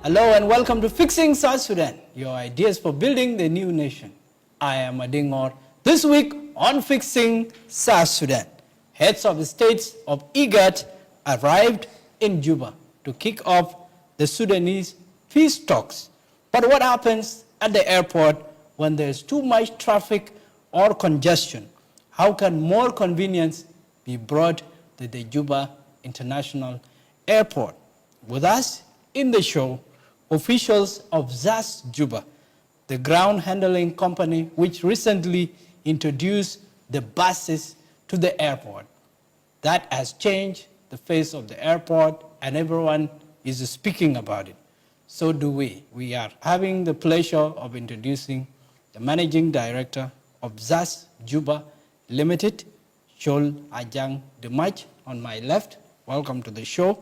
Hello and welcome to Fixing South Sudan, your ideas for building the new nation. I am Adingor. This week on Fixing South Sudan, heads of the states of IGAD arrived in Juba to kick off the Sudanese peace talks. But what happens at the airport when there's too much traffic or congestion? How can more convenience be brought to the Juba International Airport? With us in the show, officials of ZAS Juba, the ground handling company which recently introduced the buses to the airport. That has changed the face of the airport and everyone is speaking about it. So do we. We are having the pleasure of introducing the managing director of ZAS Juba Limited, Chol Ajang Demach, on my left. Welcome to the show.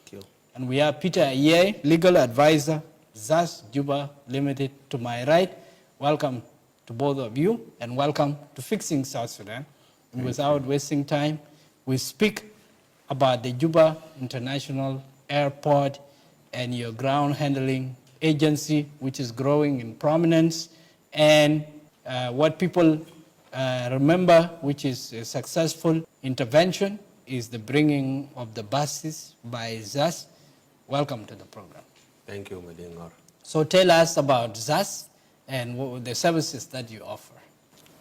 Thank you. And we have Peter Ye, legal advisor, ZAS Juba Limited, to my right. Welcome to both of you, and welcome to Fixing South Sudan. And without wasting time, we speak about the Juba International Airport and your ground handling agency, which is growing in prominence, and what people remember, which is a successful intervention, is the bringing of the buses by ZAS. Welcome to the program. Thank you, Madingor. So tell us about ZAS and what the services that you offer.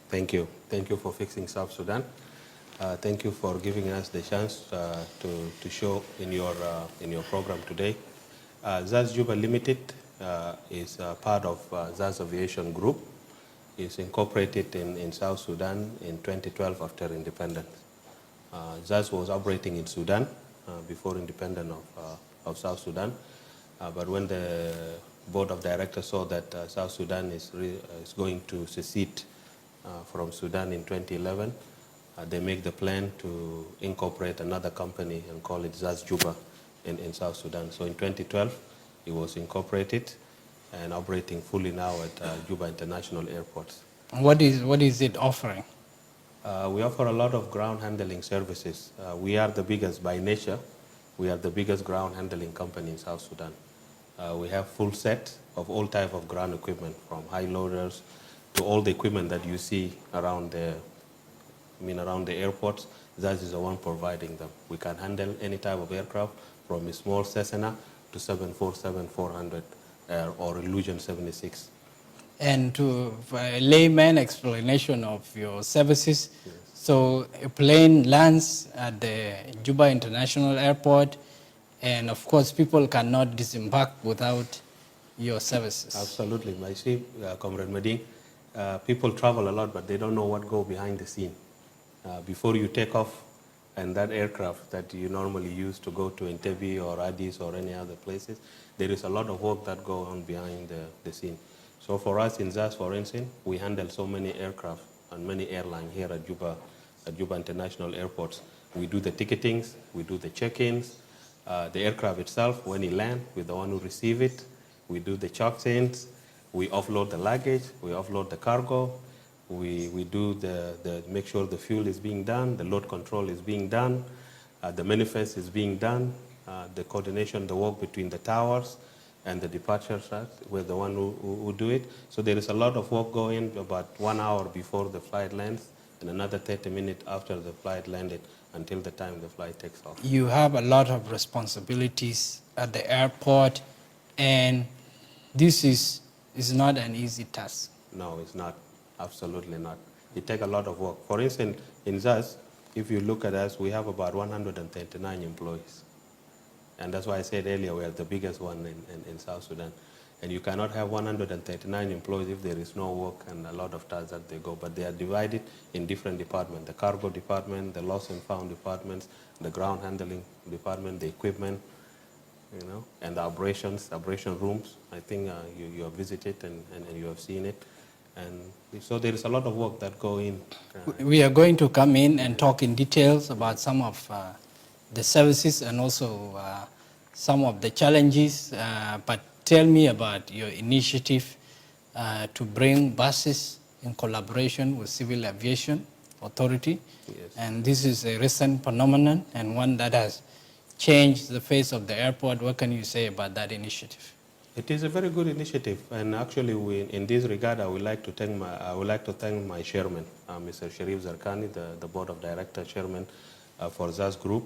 Thank you. Thank you for Fixing South Sudan. Thank you for giving us the chance to show in your program today. ZAS Juba Limited is part of ZAS Aviation Group. It's incorporated in South Sudan in 2012 after independence. ZAS was operating in Sudan before independence of South Sudan. But when the board of directors saw that South Sudan is going to secede from Sudan in 2011, they make the plan to incorporate another company and call it ZAS Juba in South Sudan. So in 2012, it was incorporated and operating fully now at Juba International Airport. What is it offering? We offer a lot of ground handling services. We are the biggest by nature. We are the biggest ground handling company in South Sudan. We have full set of all type of ground equipment, from high loaders to all the equipment that you see around the airports. ZAS is the one providing them. We can handle any type of aircraft, from a small Cessna to 747-400 or Illusion 76. And to a layman explanation of your services, yes. So a plane lands at the Juba International Airport, and of course people cannot disembark without your services. Absolutely. I see, Comrade Mading, people travel a lot, but they don't know what goes behind the scene. Before you take off, and that aircraft that you normally use to go to Entebbe or Addis or any other places, there is a lot of work that goes on behind the scene. So for us in ZAS, for instance, we handle so many aircraft and many airlines here at Juba International Airports. We do the ticketings, we do the check-ins, the aircraft itself, when it lands, we're the one who receive it. We do the check-ins, we offload the luggage, we offload the cargo, we do the make sure the fuel is being done, the load control is being done, the manifest is being done, the coordination, the work between the towers and the departure track, we're the one who do it. So there is a lot of work going about 1 hour before the flight lands and another 30 minutes after the flight landed until the time the flight takes off. You have a lot of responsibilities at the airport, and this is not an easy task. No, it's not. Absolutely not. It takes a lot of work. For instance, in ZAS, if you look at us, we have about 139 employees. And that's why I said earlier we are the biggest one in South Sudan. And you cannot have 139 employees if there is no work and a lot of tasks that they go. But they are divided in different departments: the cargo department, the lost and found departments, the ground handling department, the equipment, and the operation rooms. I think you have visited and you have seen it. And so there is a lot of work that go in. We are going to come in and talk in details about some of the services and also some of the challenges, but tell me about your initiative to bring buses in collaboration with Civil Aviation Authority. Yes. And this is a recent phenomenon and one that has changed the face of the airport. What can you say about that initiative? It is a very good initiative, and actually, in this regard, I would like to thank my chairman, Mr. Sharif Zarkani, the board of director chairman for ZAS Group.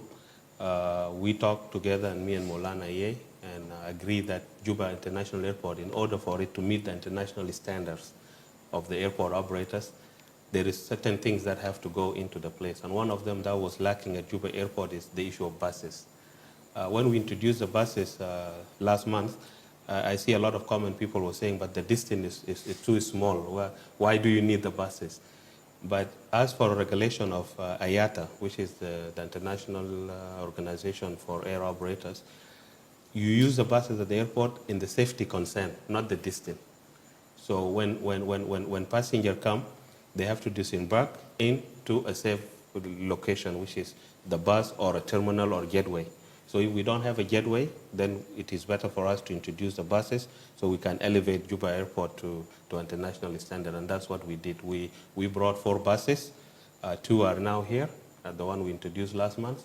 We talked together, and me and Maulana Ye, and agreed that Juba International Airport, in order for it to meet the international standards of the airport operators, there is certain things that have to go into the place. And one of them that was lacking at Juba Airport is the issue of buses. When we introduced the buses last month, I see a lot of common people were saying, but the distance is too small. Why do you need the buses? But as for regulation of IATA, which is the International Organization for Air Operators, you use the buses at the airport in the safety concern, not the distance. So when passengers come, they have to disembark into a safe location, which is the bus or a terminal or gateway. So if we don't have a gateway, then it is better for us to introduce the buses so we can elevate Juba Airport to international standard, and that's what we did. We brought 4 buses. 2 are now here, the one we introduced last month,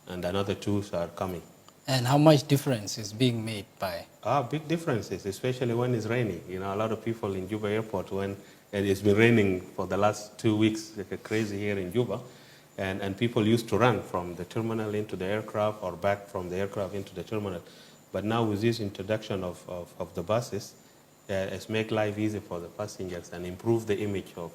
and another 2 are coming. And how much difference is being made by? Big differences, especially when it's raining. You know, a lot of people in Juba Airport, when it's been raining for the last 2 weeks, like crazy here in Juba, and people used to run from the terminal into the aircraft or back from the aircraft into the terminal. But now with this introduction of the buses, it's make life easy for the passengers and improve the image of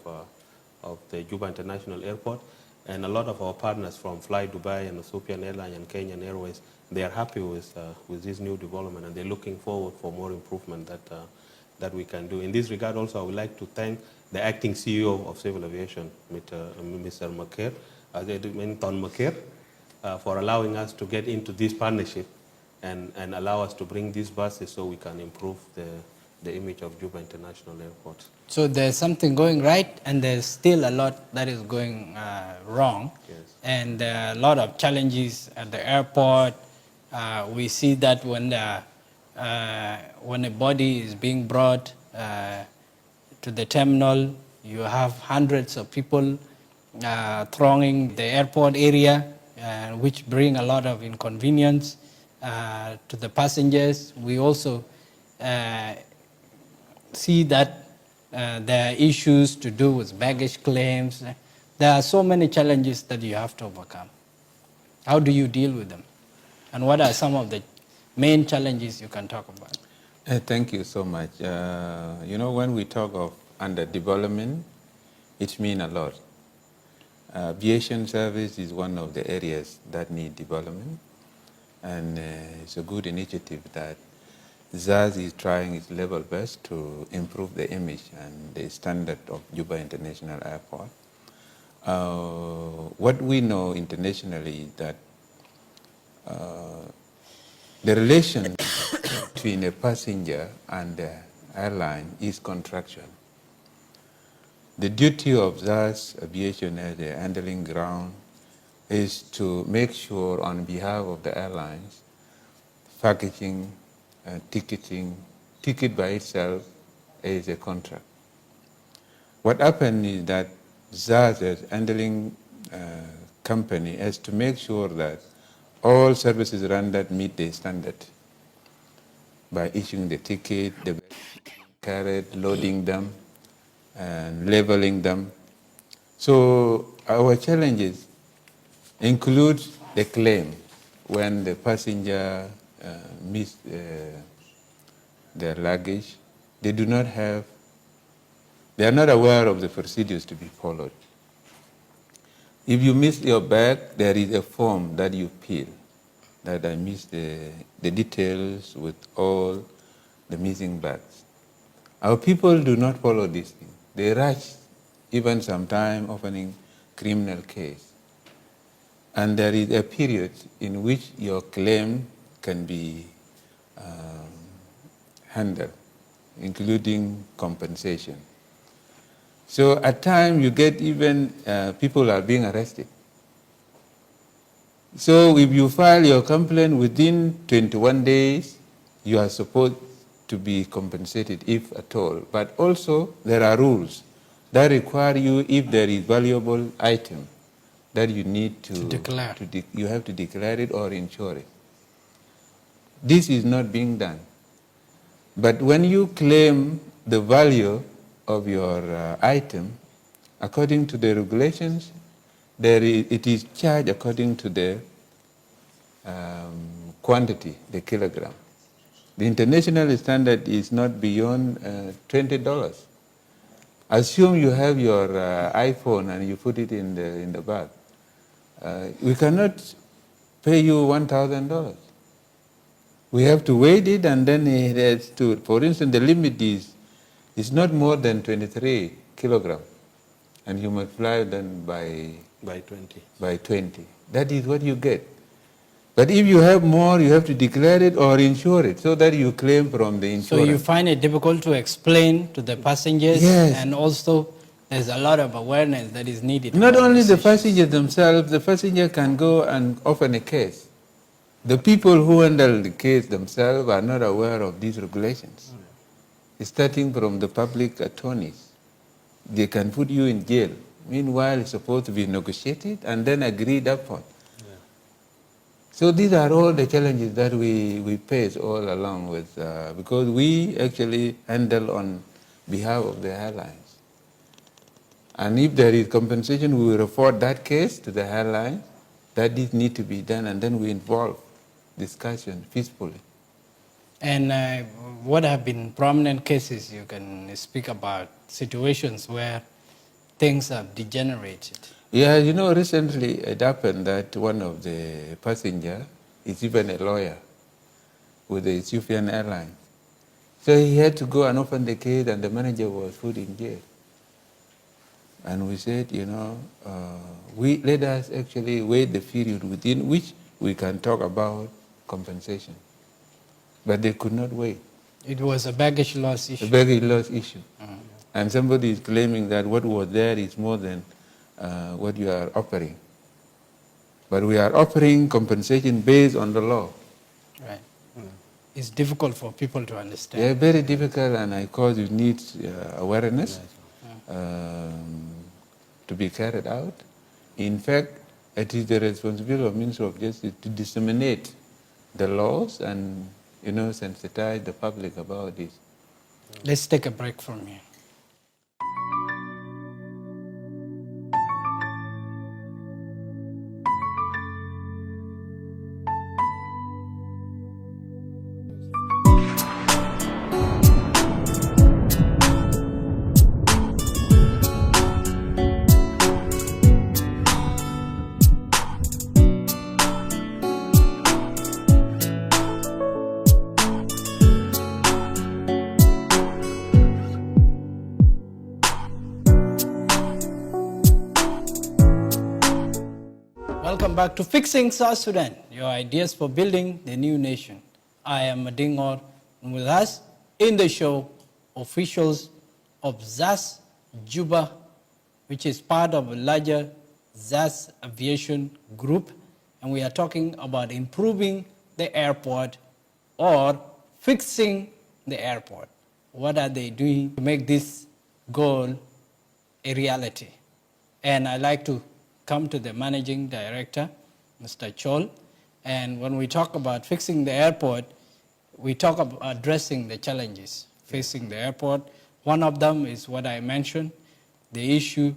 the Juba International Airport. And a lot of our partners from Fly Dubai and Ethiopian Airlines and Kenyan Airways, they are happy with this new development, and they're looking forward for more improvement that we can do. In this regard also, I would like to thank the acting CEO of Civil Aviation, Mr. Makir, for allowing us to get into this partnership and allow us to bring these buses so we can improve the image of Juba International Airport. So there's something going right, and there's still a lot that is going wrong. Yes. And there are a lot of challenges at the airport. We see that when a body is being brought to the terminal, you have hundreds of people thronging the airport area, which bring a lot of inconvenience to the passengers. We also see that there are issues to do with baggage claims. There are so many challenges that you have to overcome. How do you deal with them? And what are some of the main challenges you can talk about? Thank you so much. You know, when we talk of underdevelopment, it means a lot. Aviation service is one of the areas that need development, and it's a good initiative that ZAS is trying its level best to improve the image and the standard of Juba International Airport. What we know internationally is that the relation between a passenger and the airline is contractual. The duty of ZAS Aviation as a handling ground is to make sure on behalf of the airlines, packaging, ticketing, ticket by itself is a contract. What happened is that ZAS as handling company has to make sure that all services rendered meet the standard by issuing the ticket, the carried, loading them, and labeling them. So our challenges include the claim when the passenger missed their luggage. They are not aware of the procedures to be followed. If you miss your bag, there is a form that you fill that I missed the details with all the missing bags. Our people do not follow these things. They rush, even sometimes opening criminal case. And there is a period in which your claim can be handled, including compensation. So at times you get even people are being arrested. So if you file your complaint within 21 days, you are supposed to be compensated, if at all. But also there are rules that require you, if there is valuable item that you need to declare. You have to declare it or insure it. This is not being done. But when you claim the value of your item, according to the regulations, it is charged according to the quantity, the kilogram. The international standard is not beyond $20. Assume you have your iPhone and you put it in the bag. We cannot pay you $1,000. We have to weigh it, and then it has to, for instance, the limit is not more than 23 kilograms, and you multiply then by 20. By 20. That is what you get. But if you have more, you have to declare it or insure it so that you claim from the insurance. So you find it difficult to explain to the passengers, Yes. and also there's a lot of awareness that is needed. Not about only these the issues. passengers themselves, the passenger can go and open a case. The people who handle the case themselves are not aware of these regulations. Starting from the public attorneys, they can put you in jail. Meanwhile, it's supposed to be negotiated and then agreed upon. So these are all the challenges that we face all along with, because we actually handle on behalf of the airlines. And if there is compensation, we will report that case to the airline. That this need to be done, and then we involve discussion peacefully. And what have been prominent cases you can speak about, situations where things have degenerated? Yeah, recently it happened that one of the passenger is even a lawyer with the Ethiopian Airlines. So he had to go and open the case, and the manager was put in jail. And we said, let us actually wait the period within which we can talk about compensation. But they could not wait. It was a baggage loss issue. A baggage loss issue. And somebody is claiming that what was there is more than what you are offering. But we are offering compensation based on the law. Right. It's difficult for people to understand. Yeah, very difficult, and of course you need awareness to be carried out. In fact, it is the responsibility of Ministry of Justice to disseminate the laws and sensitize the public about this. Let's take a break from here. Welcome back to Fixing South Sudan, your ideas for building the new nation. I am Adingor, and with us in the show, officials of ZAS Juba, which is part of a larger ZAS aviation group, and we are talking about improving the airport or fixing the airport. What are they doing to make this goal a reality? And I'd like to come to the managing director, Mr. Chol. And when we talk about fixing the airport, we talk about addressing the challenges facing the airport. One of them is what I mentioned, the issue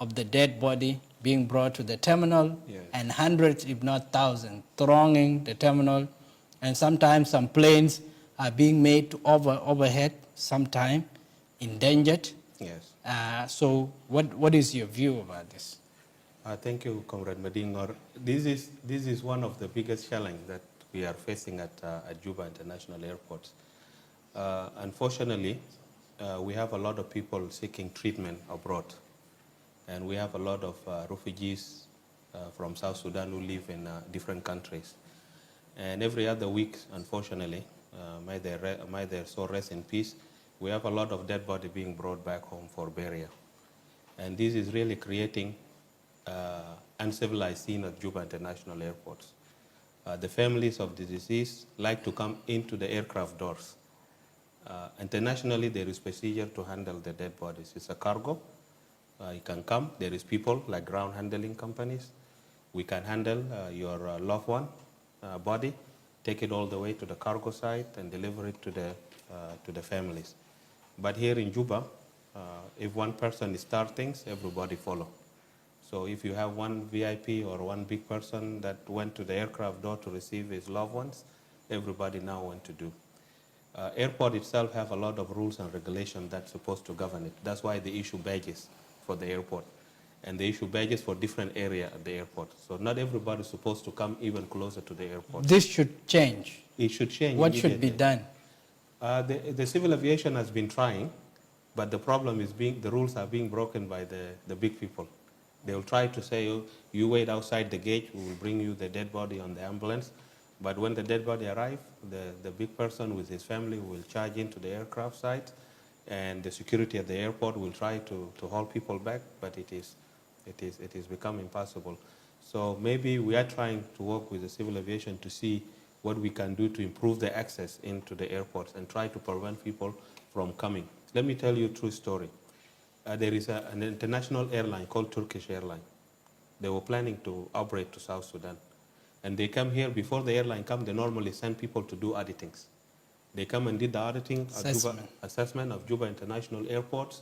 of the dead body being brought to the terminal, and hundreds, if not thousands, thronging the terminal. And sometimes some planes are being made to overhead, sometimes endangered. Yes. So what is your view about this? Thank you, Comrade Madingor. This is one of the biggest challenges that we are facing at Juba International Airport. Unfortunately, we have a lot of people seeking treatment abroad, and we have a lot of refugees from South Sudan who live in different countries. And every other week, unfortunately, may their soul rest in peace, we have a lot of dead body being brought back home for burial. And this is really creating uncivilized scene at Juba International Airport. The families of the deceased like to come into the aircraft doors. Internationally, there is procedure to handle the dead bodies. It's a cargo. You can come. There is people like ground handling companies. We can handle your loved one body, take it all the way to the cargo site and deliver it to the to the families. But here in Juba, if one person starts things, everybody follow. So if you have one VIP or one big person that went to the aircraft door to receive his loved ones, everybody now want to do. Airport itself have a lot of rules and regulations that's supposed to govern it. That's why they issue badges for the airport. And they issue badges for different area at the airport. So not everybody is supposed to come even closer to the airport. This should change. It should change. What should be done? The civil aviation has been trying, but the problem is the rules are being broken by the big people. They will try to say, oh, you wait outside the gate, we will bring you the dead body on the ambulance. But when the dead body arrives, the big person with his family will charge into the aircraft site, and the security at the airport will try to hold people back, but it is become impossible. So maybe we are trying to work with the civil aviation to see what we can do to improve the access into the airports and try to prevent people from coming. Let me tell you a true story. There is an international airline called Turkish Airline. They were planning to operate to South Sudan. And they come here, before the airline come, they normally send people to do auditings. They come and did the auditing, assessment of Juba International Airports,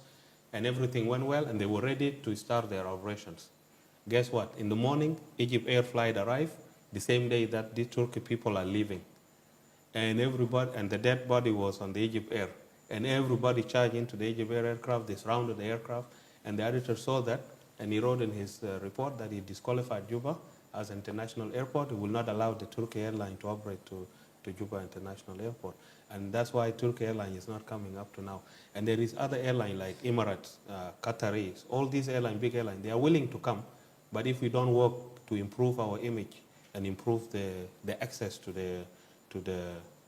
and everything went well, and they were ready to start their operations. Guess what? In the morning, Egypt Air flight arrived, the same day that the Turkey people are leaving. And the dead body was on the Egypt Air. And everybody charged into the Egypt Air aircraft. They surrounded the aircraft, and the auditor saw that, and he wrote in his report that he disqualified Juba as an international airport. He will not allow the Turkey airline to operate to Juba International Airport. And that's why Turkey airline is not coming up to now. And there is other airline like Emirates, Qataris, all these airline, big airlines, they are willing to come. But if we don't work to improve our image and improve the access to the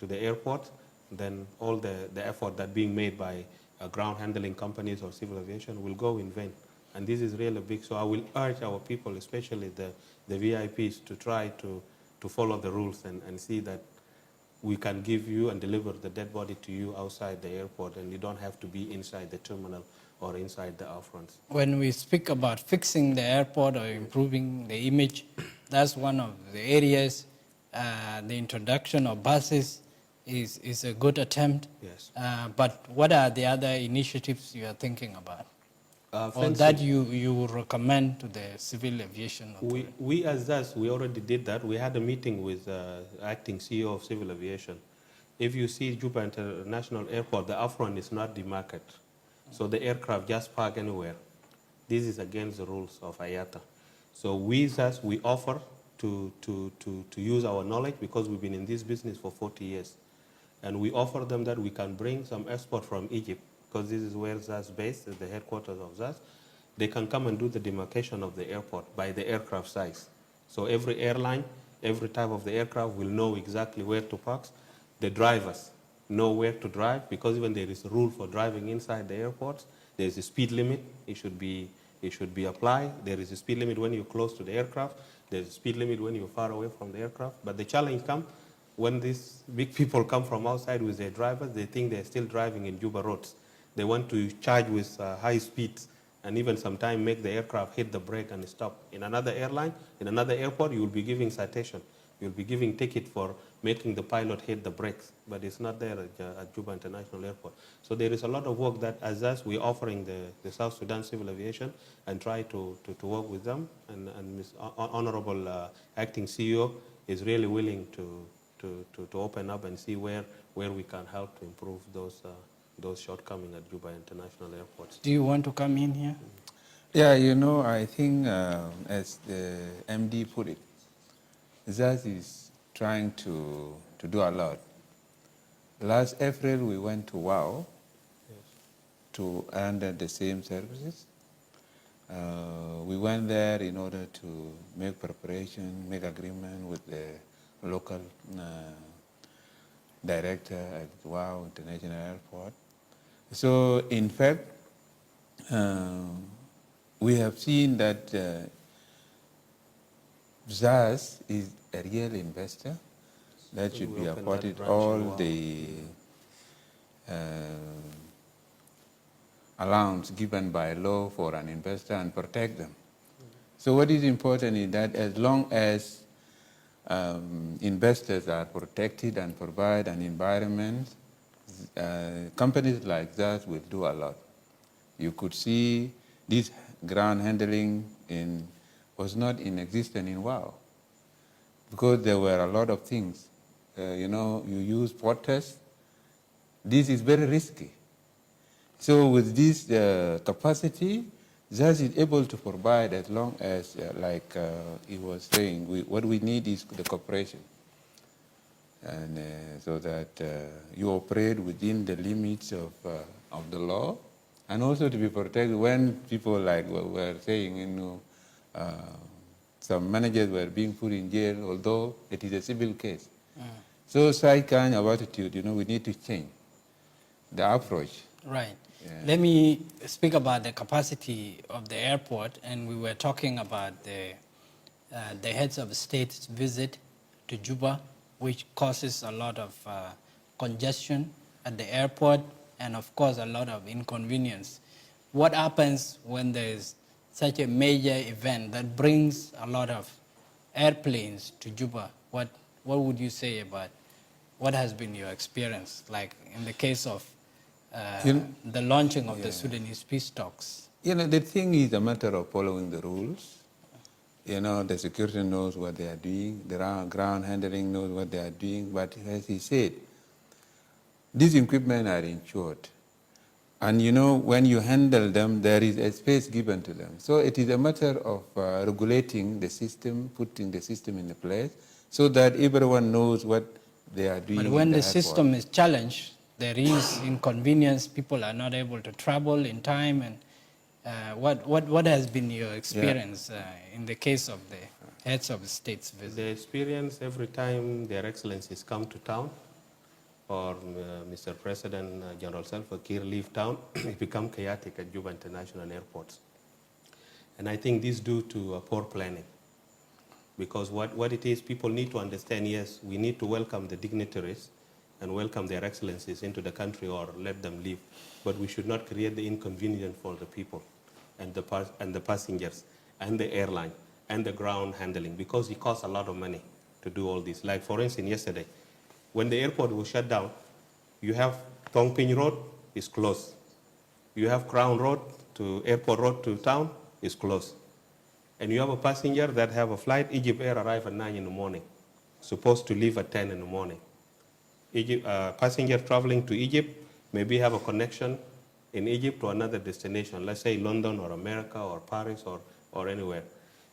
airport, then all the effort that being made by ground handling companies or civil aviation will go in vain. And this is really big. So I will urge our people, especially the VIPs, to try to follow the rules and see that we can give you and deliver the dead body to you outside the airport, and you don't have to be inside the terminal or inside the upfronts. When we speak about fixing the airport or improving the image, that's one of the areas. The introduction of buses is a good attempt. Yes. But what are the other initiatives you are thinking about? Or that you recommend to the civil aviation authority? We as ZAS, we already did that. We had a meeting with acting CEO of civil aviation. If you see Juba International Airport, the upfront is not the market. So the aircraft just park anywhere. This is against the rules of IATA. So we ZAS, we offer to use our knowledge, because we've been in this business for 40 years. And we offer them that we can bring some export from Egypt, because this is where ZAS is based, the headquarters of ZAS. They can come and do the demarcation of the airport by the aircraft size. So every airline, every type of the aircraft will know exactly where to park. The drivers know where to drive, because even there is a rule for driving inside the airports. There is a speed limit. It should be applied. There is a speed limit when you're close to the aircraft. There's a speed limit when you're far away from the aircraft. But the challenge comes when these big people come from outside with their drivers. They think they're still driving in Juba roads. They want to charge with high speeds, and even sometimes make the aircraft hit the brake and stop. In another airline, in another airport, you will be giving citation. You'll be giving ticket for making the pilot hit the brakes, but it's not there at Juba International Airport. So there is a lot of work that, as us, we're offering the South Sudan Civil Aviation, and try to work with them. And Honorable Acting CEO is really willing to open up and see where we can help to improve those shortcomings at Juba International Airport. Do you want to come in here? Yeah, you know, I think as the MD put it, ZAS is trying to do a lot. Last April, we went to WOW to render the same services. We went there in order to make preparation, make agreement with the local director at WOW International Airport. So, in fact, we have seen that ZAS is a real investor that should be afforded all the allowance given by law for an investor and protect them. So what is important is that as long as investors are protected and provide an environment companies like ZAS will do a lot. You could see this ground handling was not in existence in WOW because there were a lot of things. You use port tests. This is very risky. So with this capacity, ZAS is able to provide as long as, like he was saying, what we need is the cooperation. And so that you operate within the limits of the law, and also to be protected when people like were saying, some managers were being put in jail, although it is a civil case. So such kind of attitude, we need to change the approach. Right. Yeah. Let me speak about the capacity of the airport, and we were talking about the heads of state's visit to Juba, which causes a lot of congestion at the airport and, of course, a lot of inconvenience. What happens when there is such a major event that brings a lot of airplanes to Juba? What would you say about what has been your experience, like in the case of the launching of the Sudanese peace talks? The thing is a matter of following the rules. The security knows what they are doing, the ground handling knows what they are doing, but as he said, these equipment are insured. And when you handle them, there is a space given to them. So it is a matter of regulating the system, putting the system in place, so that everyone knows what they are doing. But when the system is challenged, there is inconvenience, people are not able to travel in time, and what has been your experience in the case of the heads of states visit? The experience every time Their Excellencies come to town, or Mr. President General Salva Kiir leave town, it becomes chaotic at Juba International Airports. And I think this is due to poor planning. Because what it is, people need to understand, yes, we need to welcome the dignitaries and welcome Their Excellencies into the country or let them leave. But we should not create the inconvenience for the people and the passengers and the airline and the ground handling, because it costs a lot of money to do all this. Like, for instance, yesterday, when the airport was shut down, you have Tongping Road is closed. You have Crown Road to Airport Road to town is closed. And you have a passenger that have a flight, Egypt Air arrive at 9 in the morning, supposed to leave at 10 in the morning. Passenger traveling to Egypt maybe have a connection in Egypt to another destination, let's say London or America or Paris or anywhere.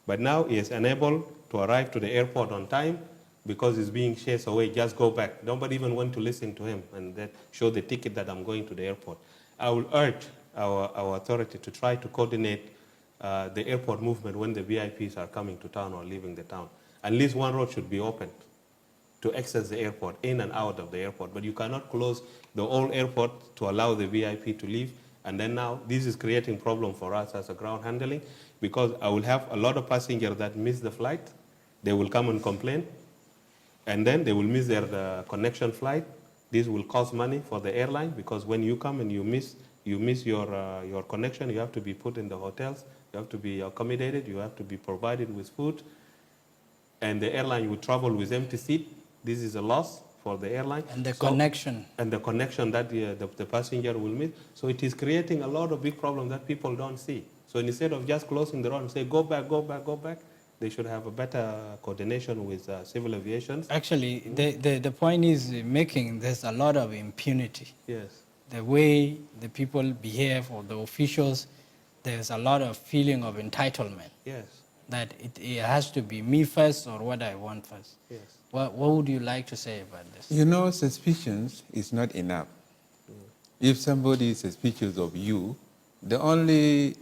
But now he is unable to arrive to the airport on time because he's being chased away. Just go back. Nobody even want to listen to him and then show the ticket that I'm going to the airport. I will urge our authority to try to coordinate the airport movement when the VIPs are coming to town or leaving the town. At least one road should be opened to access the airport, in and out of the airport. But you cannot close the whole airport to allow the VIP to leave. And then now, this is creating problem for us as a ground handling, because I will have a lot of passengers that miss the flight. They will come and complain, and then they will miss their connection flight. This will cost money for the airline, because when you come and you miss your connection, you have to be put in the hotels, you have to be accommodated, you have to be provided with food, and the airline will travel with empty seat. This is a loss for the airline. And the connection. And the connection that the passenger will miss. So it is creating a lot of big problems that people don't see. So instead of just closing the road and say, go back, go back, go back, they should have a better coordination with civil aviation. Actually, the point is making there's a lot of impunity. Yes. The way the people behave, or the officials, there's a lot of feeling of entitlement. Yes. That it has to be me first or what I want first. Yes. What would you like to say about this? Suspicions is not enough. If somebody is suspicious of you, the only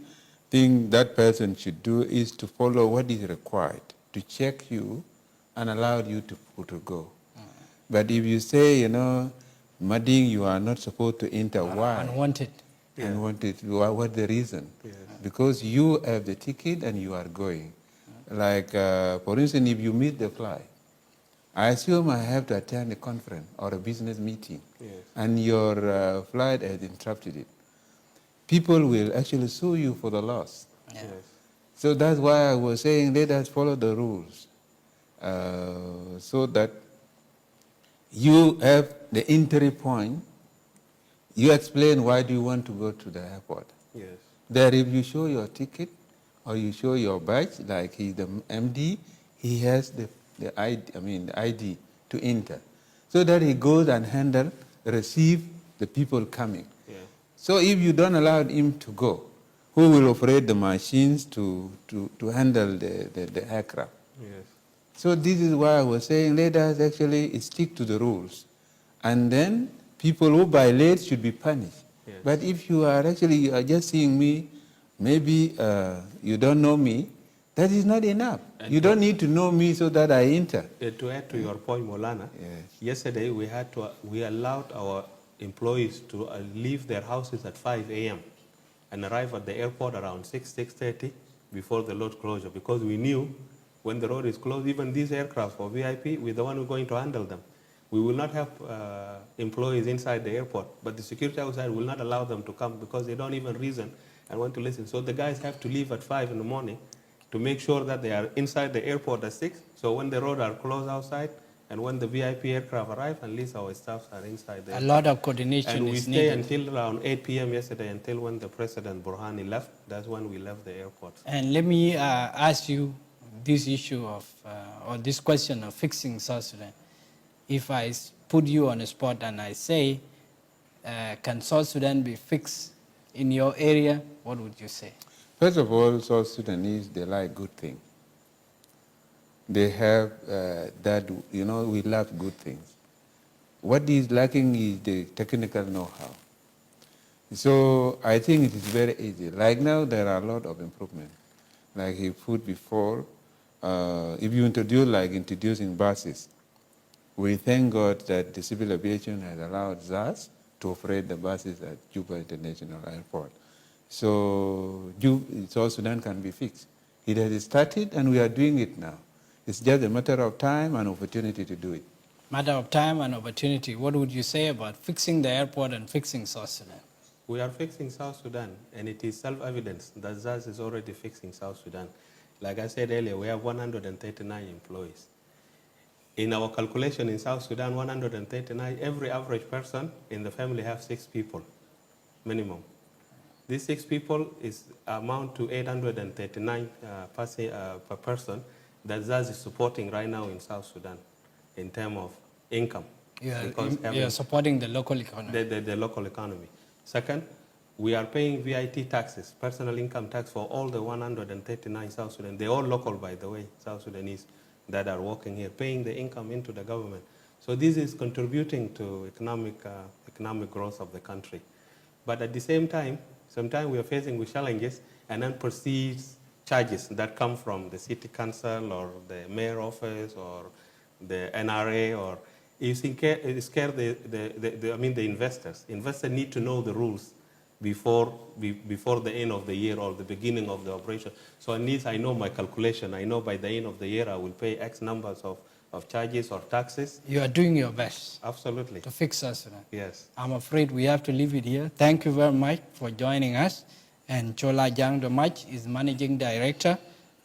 thing that person should do is to follow what is required, to check you and allow you to go. But if you say, mudding, you are not supposed to enter, why? Unwanted. Yeah. Unwanted, what's the reason? Yeah. Because you have the ticket and you are going. Like, for instance, if you miss the flight, I assume I have to attend a conference or a business meeting, yes, and your flight has interrupted it. People will actually sue you for the loss. Yeah. Yes. So that's why I was saying let us follow the rules, so that you have the entry point You explain why do you want to go to the airport. Yes. There, if you show your ticket or you show your badge, like he's the MD, he has the ID to enter. So that he goes and receive the people coming. Yeah. So if you don't allow him to go, who will operate the machines to handle the aircraft? Yes. So this is why I was saying let us actually stick to the rules. And then people who violate should be punished. Yes. But if you are just seeing me, maybe you don't know me, that is not enough. And you don't need to know me so that I enter. To add to your point, Molana, Yes. yesterday we allowed our employees to leave their houses at 5 a.m. and arrive at the airport around 6:30 before the road closure, because we knew when the road is closed, even these aircraft for VIP, we're the one who's going to handle them. We will not have employees inside the airport, but the security outside will not allow them to come because they don't even reason and want to listen. So the guys have to leave at 5 in the morning to make sure that they are inside the airport at 6. So when the roads are closed outside and when the VIP aircraft arrive, at least our staffs are inside there. A lot of coordination And we is stay needed. until around 8 p.m. yesterday, until when the President Burhani left. That's when we left the airport. And let me ask you this issue of, or this question of fixing South Sudan. If I put you on a spot and I say, can South Sudan be fixed in your area, what would you say? First of all, South Sudanese, they like good things. They have that, we love good things. What is lacking is the technical know-how. So I think it is very easy. Like now, there are a lot of improvements. Like he put before, if you introducing buses, we thank God that the civil aviation has allowed ZAS to operate the buses at Juba International Airport. So South Sudan can be fixed. It has started and we are doing it now. It's just a matter of time and opportunity to do it. Matter of time and opportunity. What would you say about fixing the airport and fixing South Sudan? We are fixing South Sudan, and it is self-evident that ZAS is already fixing South Sudan. Like I said earlier, we have 139 employees. In our calculation in South Sudan, 139, every average person in the family have 6 people, minimum. These 6 people amount to 839 per person that ZAS is supporting right now in South Sudan in terms of income. You're supporting the local economy. The local economy. Second, we are paying VAT taxes, personal income tax for all the 139 South Sudan. They're all local, by the way, South Sudanese that are working here, paying the income into the government. So this is contributing to economic growth of the country. But at the same time, sometimes we are facing with challenges and unperceived charges that come from the city council or the mayor office or the NRA, or it scare the investors. Investors need to know the rules before the end of the year or the beginning of the operation. So at least I know my calculation. I know by the end of the year I will pay X numbers of charges or taxes. You are doing your best. Absolutely. To fix South Sudan. Yes. I'm afraid we have to leave it here. Thank you very much for joining us. And Chola Jang Domach is Managing Director,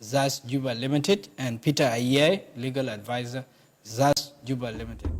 ZAS Juba Limited, and Peter Aye, Legal Advisor, ZAS Juba Limited.